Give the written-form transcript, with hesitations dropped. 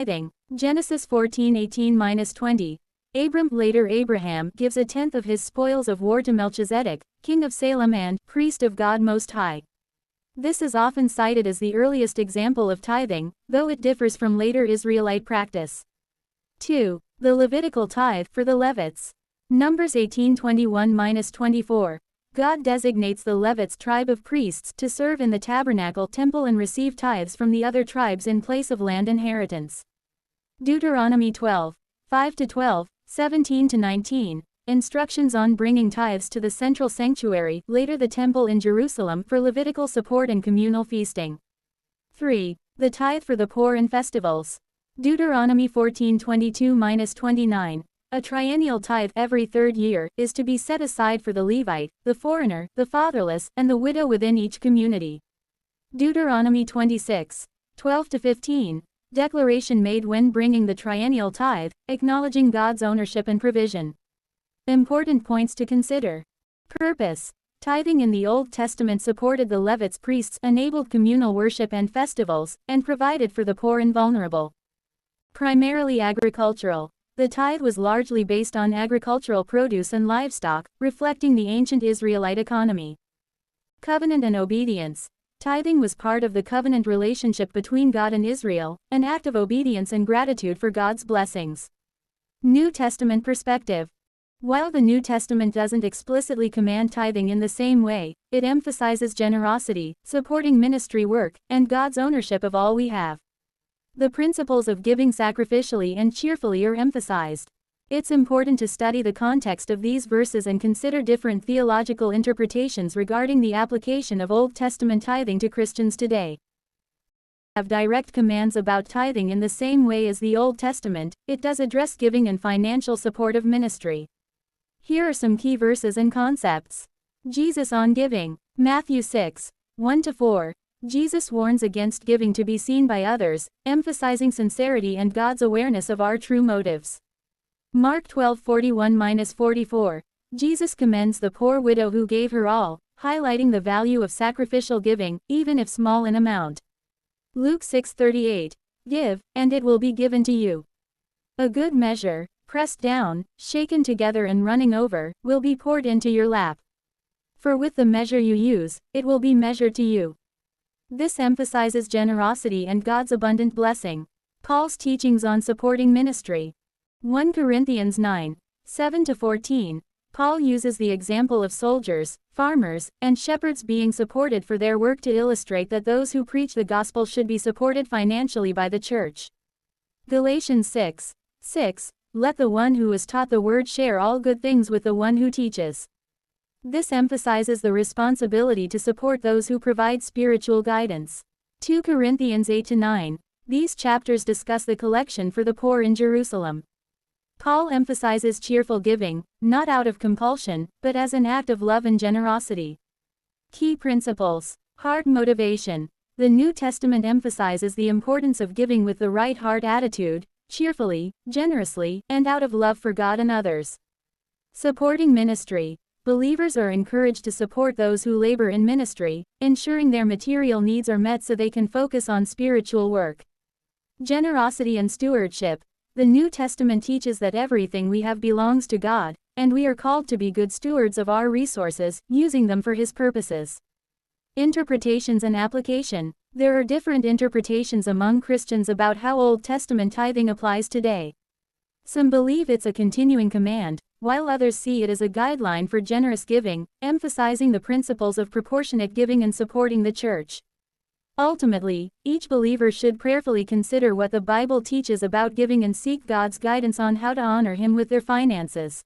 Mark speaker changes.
Speaker 1: Tithing. Genesis 14:18-20. Later Abraham gives a tenth of his spoils of war to Melchizedek, king of Salem and priest of God Most High. This is often cited as the earliest example of tithing, though it differs from later Israelite practice. 2. The Levitical tithe for the Levites. Numbers 18:21-24. God designates the Levites' tribe of priests to serve in the tabernacle temple and receive tithes from the other tribes in place of land inheritance. Deuteronomy 12:5-12, 17-19. Instructions on bringing tithes to the central sanctuary, later the temple in Jerusalem, for Levitical support and communal feasting. 3. The tithe for the poor and festivals. Deuteronomy 14:22-29. A triennial tithe every third year is to be set aside for the Levite, the foreigner, the fatherless, and the widow within each community. Deuteronomy 26:12-15. Declaration made when bringing the triennial tithe, acknowledging God's ownership and provision. Important points to consider. Purpose. Tithing in the Old Testament supported the Levites' priests, enabled communal worship and festivals, and provided for the poor and vulnerable. Primarily agricultural. The tithe was largely based on agricultural produce and livestock, reflecting the ancient Israelite economy. Covenant and obedience. Tithing was part of the covenant relationship between God and Israel, an act of obedience and gratitude for God's blessings. New Testament perspective. While the New Testament doesn't explicitly command tithing in the same way, it emphasizes generosity, supporting ministry work, and God's ownership of all we have. The principles of giving sacrificially and cheerfully are emphasized. It's important to study the context of these verses and consider different theological interpretations regarding the application of Old Testament tithing to Christians today. Have direct commands about tithing in the same way as the Old Testament, it does address giving and financial support of ministry. Here are some key verses and concepts. Jesus on giving. Matthew 6:1-4. Jesus warns against giving to be seen by others, emphasizing sincerity and God's awareness of our true motives. Mark 12:41-44. Jesus commends the poor widow who gave her all, highlighting the value of sacrificial giving, even if small in amount. Luke 6:38. Give, and it will be given to you. A good measure, pressed down, shaken together and running over, will be poured into your lap. For with the measure you use, it will be measured to you. This emphasizes generosity and God's abundant blessing. Paul's teachings on supporting ministry. 1 Corinthians 9:7-14. Paul uses the example of soldiers, farmers, and shepherds being supported for their work to illustrate that those who preach the gospel should be supported financially by the church. Galatians 6:6. Let the one who is taught the word share all good things with the one who teaches. This emphasizes the responsibility to support those who provide spiritual guidance. 2 Corinthians 8-9. These chapters discuss the collection for the poor in Jerusalem. Paul emphasizes cheerful giving, not out of compulsion, but as an act of love and generosity. Key principles. Heart motivation. The New Testament emphasizes the importance of giving with the right heart attitude, cheerfully, generously, and out of love for God and others. Supporting ministry. Believers are encouraged to support those who labor in ministry, ensuring their material needs are met so they can focus on spiritual work. Generosity and stewardship. The New Testament teaches that everything we have belongs to God, and we are called to be good stewards of our resources, using them for His purposes. Interpretations and application. There are different interpretations among Christians about how Old Testament tithing applies today. Some believe it's a continuing command, while others see it as a guideline for generous giving, emphasizing the principles of proportionate giving and supporting the church. Ultimately, each believer should prayerfully consider what the Bible teaches about giving and seek God's guidance on how to honor Him with their finances.